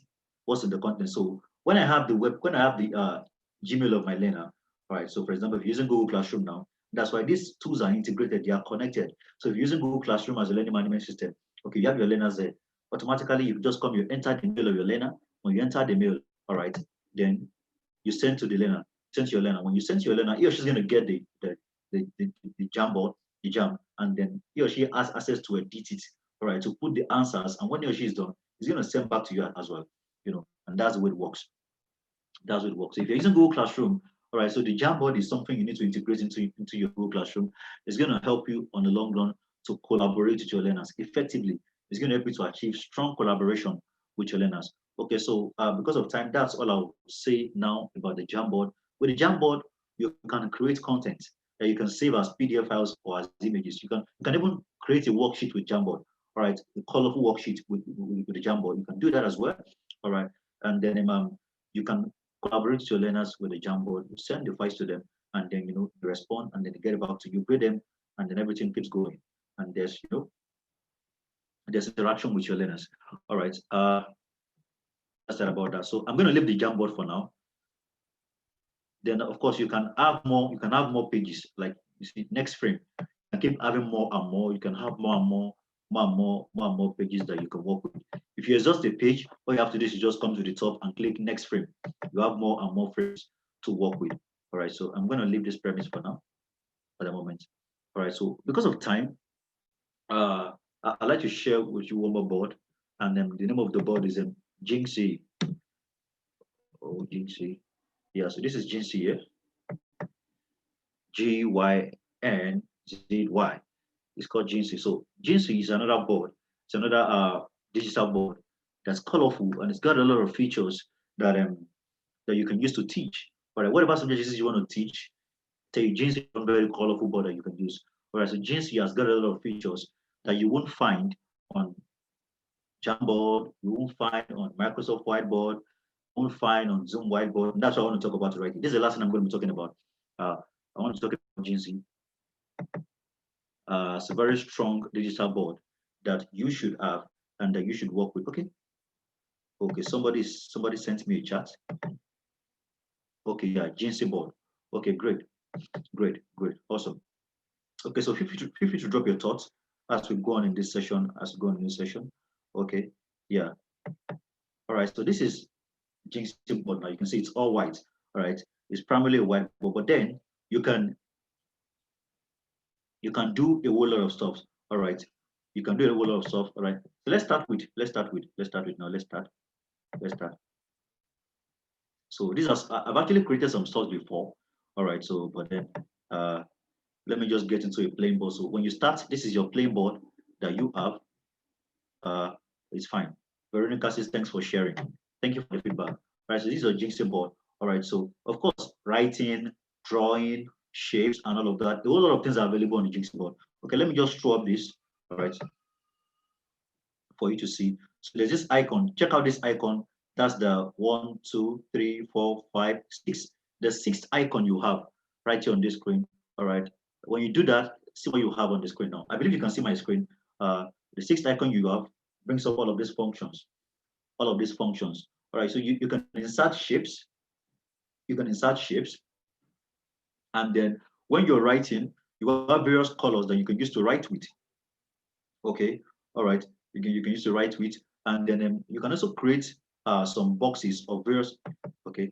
what's in the content. So when I have the Gmail of my learner, all right. So for example, if you're using Google Classroom now, that's why these tools are integrated. They are connected. So if you're using Google Classroom as a learning management system, okay, you have your learners there. Automatically, you just come, you enter the mail of your learner. When you enter the mail, all right, then you send to the learner, send to your learner. When you send to your learner, he or she's going to get the Jamboard, the Jam, and then he or she has access to edit it, all right, to put the answers. And when he or she is done, he's going to send back to you as well, and that's the way it works. That's what it works. So if you're using Google Classroom, all right, so the Jamboard is something you need to integrate into your Google Classroom. It's going to help you on the long run to collaborate with your learners effectively. It's going to help you to achieve strong collaboration with your learners. Okay, so because of time, that's all I'll say now about the Jamboard. With the Jamboard, you can create content that you can save as PDF files or as images. You can even create a worksheet with Jamboard. All right, a colorful worksheet with the Jamboard. You can do that as well. All right, and then you can collaborate with your learners with the Jamboard, you send the files to them, and then you respond, and then they get it back to you, grade them, and then everything keeps going. And there's there's interaction with your learners. All right. That's that about that. So I'm going to leave the Jamboard for now. Then of course you can have more. You can have more pages. Like you see, next frame. You can keep having more and more. You can have more and more pages that you can work with. If you exhaust a page, all you have to do is just come to the top and click next frame. You have more and more frames to work with. All right, so I'm going to leave this premise for now, at the moment. All right, so because of time, I'd like to share with you one more board, and then the name of the board is Jinxie. Oh, Jinxie. Yeah, so this is Jinxie here. Gynzy. It's called Jinxie. So Jinxie is another board. It's another digital board that's colorful, and it's got a lot of features that that you can use to teach. All right, whatever subjects you want to teach, Jinxie is a very colorful board that you can use. Whereas Jinxie has got a lot of features that you won't find on Jamboard, you won't find on Microsoft Whiteboard, you won't find on Zoom Whiteboard. And that's what I want to talk about right here. This is the last thing I'm going to be talking about. I want to talk about Jinxie. It's a very strong digital board that you should have and that you should work with. Okay, somebody sent me a chat. Okay, yeah, Jinxie board. Okay, great, awesome. Okay, so feel free to drop your thoughts as we go on in this session. Okay, yeah. All right, so this is Jinxie board. Now you can see it's all white. All right, it's primarily a white board, but then you can do a whole lot of stuff. All right, you can do a whole lot of stuff. All right, so let's start with now. Let's start. So these are I've actually created some stuff before. All right, so but then let me just get into a plain board. So when you start, this is your plain board that you have. It's fine. Veronica says thanks for sharing. Thank you for the feedback. All right, so this is a Jinxie board. All right, so of course, writing, drawing, shapes, and all of that. There are a lot of things are available on the Jigsaw board. Okay, let me just throw up this, all right, for you to see. So there's this icon. Check out this icon. That's the 1, 2, 3, 4, 5, 6. The sixth icon you have right here on this screen. All right. When you do that, see what you have on the screen now. I believe you can see my screen. The sixth icon you have brings up all of these functions. All of these functions. All right. So you can insert shapes. You can insert shapes. And then when you're writing, you have various colors that you can use to write with. Okay. All right. You can use to write with. And then you can also create some boxes of various. Okay.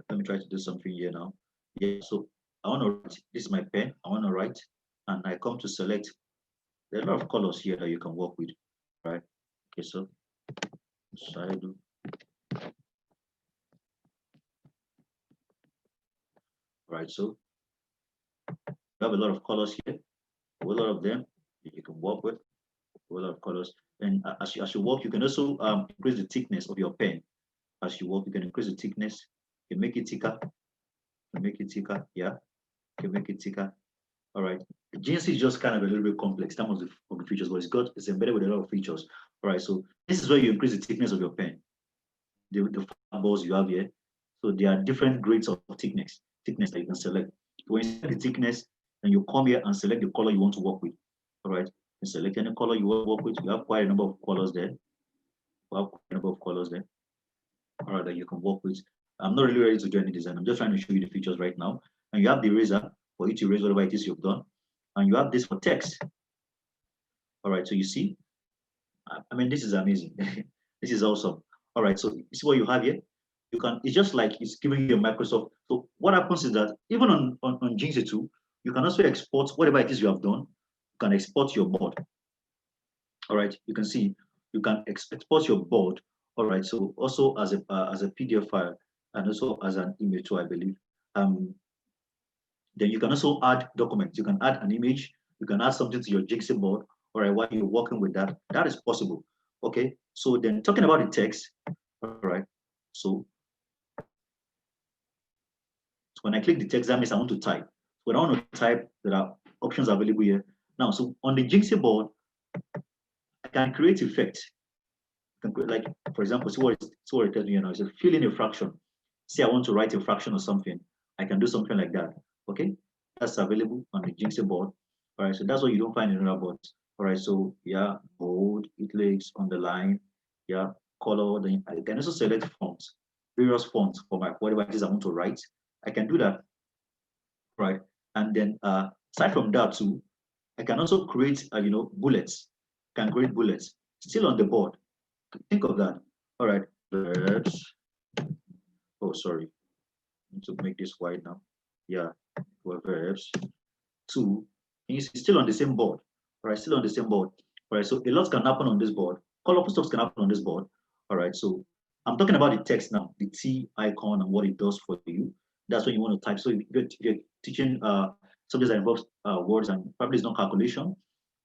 Let me try to do something here now. Yeah, so I want to write. This is my pen. I want to write, and I come to select. There are a lot of colors here that you can work with, right? Okay, so I do. Right, so you have a lot of colors here. A lot of them you can work with. A lot of colors, and as you work, you can also increase the thickness of your pen. As you work, you can increase the thickness. You can make it thicker. You can make it thicker. Yeah, you can make it thicker. All right. GNC is just kind of a little bit complex, some of the features, but it's embedded with a lot of features. All right. So this is where you increase the thickness of your pen. The balls you have here. So there are different grades of thickness that you can select. When you select the thickness, then you come here and select the color you want to work with. All right. You select any color you want to work with. You have quite a number of colors there. All right, that you can work with. I'm not really ready to do any design. I'm just trying to show you the features right now. And you have the eraser for you to erase whatever it is you've done. And you have this for text. All right, so you see, I mean, this is amazing. This is awesome. All right, so you see what you have here? You can, it's just like it's giving you a Microsoft. So what happens is that even on Jigsaw 2, you can also export whatever it is you have done. You can export your board. All right, you can see, you can export your board. All right, so also as a PDF file and also as an image too, I believe. Then you can also add documents. You can add an image. You can add something to your Jigsaw board. All right, while you're working with that, that is possible. Okay, so then talking about the text. All right, so when I click the text, that means I want to type. When I want to type, there are options available here. Now, so on the Jigsaw board, I can create effects. Like, for example, see what it tells me now. It says fill in a fraction. Say I want to write a fraction or something. I can do something like that. Okay, that's available on the Jigsaw board. All right, so that's what you don't find in other boards. All right, so yeah, bold, italics, underline, yeah, color. Then I can also select fonts, various fonts for my whatever it is I want to write. I can do that, right? And then aside from that too, I can also create bullets. Can create bullets still on the board. Think of that. All right, verbs. Oh, sorry. I need to make this wide now. Yeah, verbs. 2. And you see, still on the same board. All right, still on the same board. All right, so a lot can happen on this board. Colorful stuff can happen on this board. All right, so I'm talking about the text now, the T icon and what it does for you. That's when you want to type. So if you're teaching subjects that involves words and probably it's not calculation.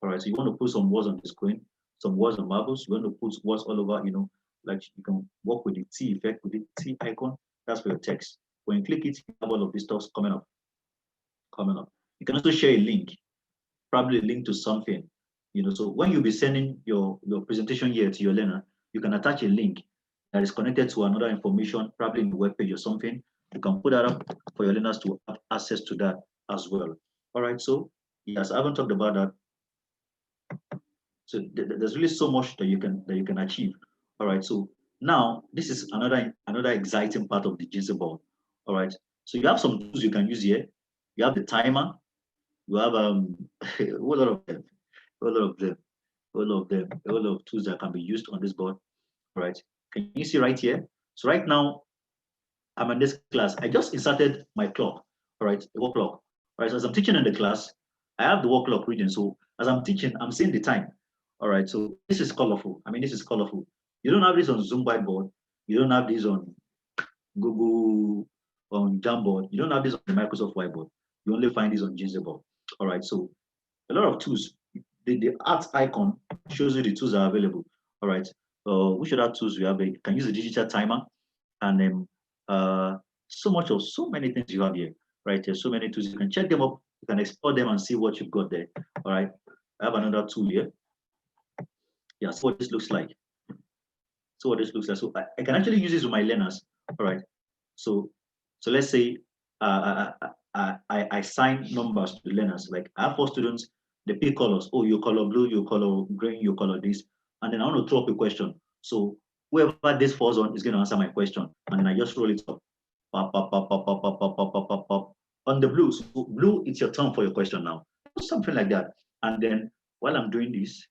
All right, so you want to put some words on the screen, some words on marbles. You want to put words all over, like you can work with the T effect, with the T icon. That's for your text. When you click it, you have all of these stuff coming up. You can also share a link, probably a link to something. So when you'll be sending your presentation here to your learner, you can attach a link that is connected to another information, probably in the web page or something. You can put that up for your learners to have access to that as well. All right, so yes, I haven't talked about that. So there's really so much that you can achieve. All right, so now this is another exciting part of the Jigsaw board. All right, so you have some tools you can use here. You have the timer. You have a whole lot of them, a lot of tools that can be used on this board. All right, can you see right here? So right now, I'm in this class. I just inserted my clock. All right, the work clock. All right, so as I'm teaching in the class, I have the work clock reading. So as I'm teaching, I'm seeing the time. All right, so this is colorful. I mean, this is colorful. You don't have this on Zoom Whiteboard. You don't have this on Google, on Jamboard. You don't have this on the Microsoft Whiteboard. You only find this on Jigsaw board. All right, so a lot of tools. The art icon shows you the tools that are available. All right, which other tools we have? You can use the digital timer, and then so many things you have here. right? There's so many tools. You can check them up, you can explore them and see what you've got there. All right. I have another tool here. Yeah, see what this looks like. So what this looks like. So I can actually use this with my learners. All right. So let's say I assign numbers to the learners. Like I have 4 students, they pick colors. Oh, you color blue, you color green, you color this. And then I want to throw up a question. So whoever this falls on is going to answer my question. And then I just roll it up. Pop, pop, pop, pop, pop, pop, pop, pop, pop, pop, pop. On the blue, so blue, it's your turn for your question now. Something like that. And then while I'm doing this,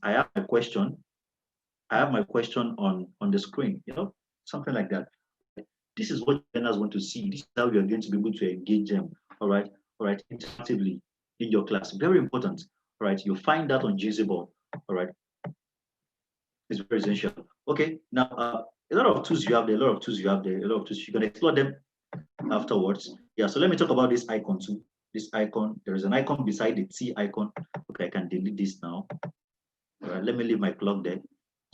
I have my question. I have my question on the screen, something like that. This is what learners want to see. This is how you are going to be able to engage them, all right, interactively in your class. Very important, all right. You find that on EAZY-Board, all right. It's very essential. Okay, now a lot of tools you have there, a lot of tools you can explore them afterwards. Yeah, so let me talk about this icon too. This icon, there is an icon beside the T icon. Okay, I can delete this now. All right, let me leave my clock there.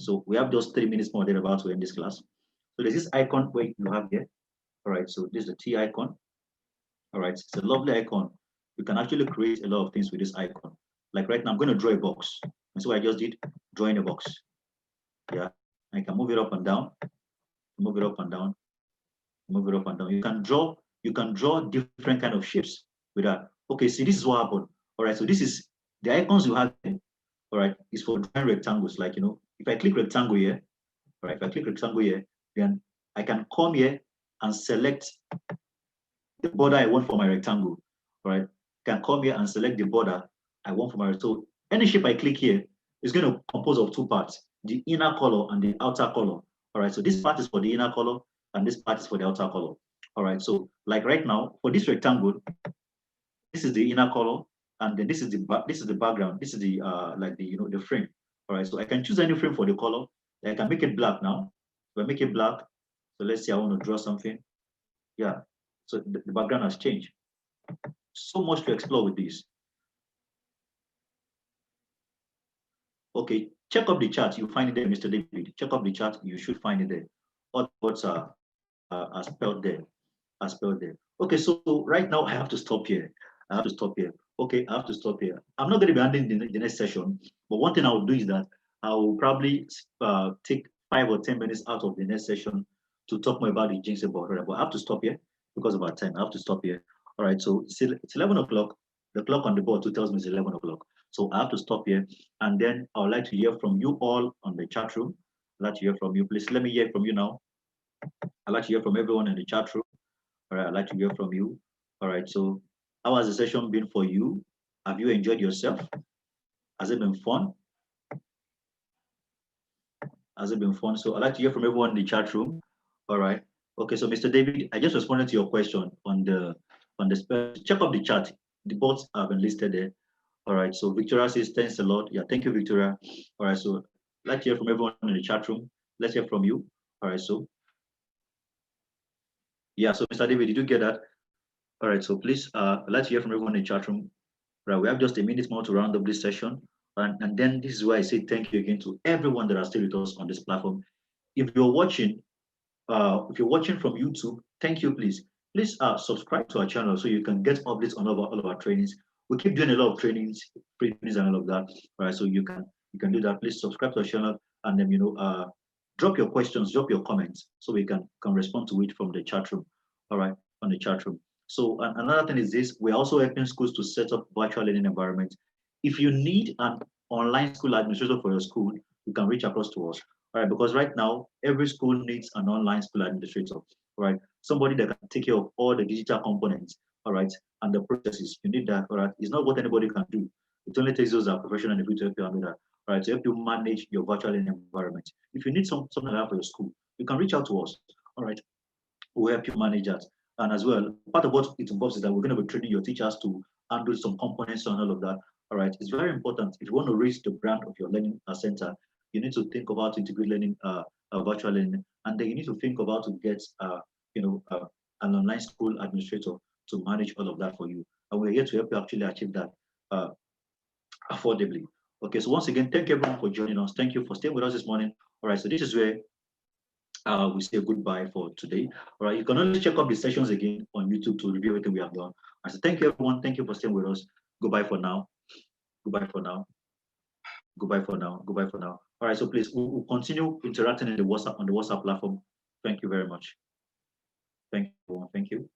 So we have those 3 minutes more thereabouts to end this class. So there's this icon where you have here. All right, so this is the T icon. All right, it's a lovely icon. You can actually create a lot of things with this icon. Like right now, I'm going to draw a box. And so what I just did, drawing a box. Yeah, I can move it up and down, move it up and down, move it up and down. You can draw different kind of shapes with that. Okay, see, this is what happened. All right, so this is the icons you have here. All right, is for drawing rectangles. Like, if I click rectangle here, all right, if I click rectangle here, then I can come here and select the border I want for my rectangle. All right, I can come here and select the border I want for my rectangle. So any shape I click here is going to compose of 2 parts, the inner color and the outer color. All right, so this part is for the inner color and this part is for the outer color. All right, so like right now for this rectangle, this is the inner color, and then this is the background. This is the like the frame. All right, so I can choose any frame for the color. I can make it black now. So I make it black. So let's say I want to draw something. Yeah, so the background has changed. So much to explore with this. Okay, check up the chart. You find it there, Mr. David. Check up the chart. You should find it there. All words are spelled there. Okay, so right now I have to stop here. Okay, I have to stop here. I'm not going to be handling the next session, but one thing I will do is that I will probably take 5 or 10 minutes out of the next session to talk more about the Jamboard. But I have to stop here because of our time. I have to stop here. All right, so it's 11 o'clock. The clock on the board tells me it's 11 o'clock. So I have to stop here. And then I would like to hear from you all on the chat room. I'd like to hear from you. Please let me hear from you now. I'd like to hear from everyone in the chat room. All right, I'd like to hear from you. All right, so how has the session been for you? Have you enjoyed yourself? Has it been fun? Has it been fun? So I'd like to hear from everyone in the chat room. All right. Okay, so Mr. David, I just responded to your question on the check up the chat. The bots have been listed there. All right, so Victoria says thanks a lot. Yeah, thank you, Victoria. All right, so I'd like to hear from everyone in the chat room. Let's hear from you. All right, so yeah, so Mr. David, did you get that? All right, so please, I'd like to hear from everyone in the chat room. Right, we have just a minute more to round up this session. And then this is why I say thank you again to everyone that are still with us on this platform. If you're watching from YouTube, thank you, please. Please subscribe to our channel so you can get updates on all of our trainings. We keep doing a lot of trainings, free trainings and all of that. All right, so you can do that. Please subscribe to our channel and then drop your questions, drop your comments so we can respond to it from the chat room. All right, on the chat room. So another thing is this, we're also helping schools to set up virtual learning environments. If you need an online school administrator for your school, you can reach across to us. All right, because right now, every school needs an online school administrator, all right? Somebody that can take care of all the digital components, all right, and the processes. You need that, all right? It's not what anybody can do. It only takes those that are professional and to help you handle that, all right, to help you manage your virtual learning environment. If you need something like that for your school, you can reach out to us, all right? We'll help you manage that. And as well, part of what it involves is that we're going to be training your teachers to handle some components and all of that. All right, it's very important. If you want to raise the brand of your learning center, you need to think about integrated learning, virtual learning, and then you need to think about to get, an online school administrator to manage all of that for you. And we're here to help you actually achieve that affordably. Okay, so once again, thank everyone for joining us. Thank you for staying with us this morning. All right, so this is where we say goodbye for today. All right, you can always check out the sessions again on YouTube to review everything we have done. I say thank you, everyone. Thank you for staying with us. Goodbye for now. Goodbye for now. Goodbye for now. Goodbye for now. All right, so please we'll continue interacting in the WhatsApp on the WhatsApp platform. Thank you very much. Thank you, everyone. Thank you.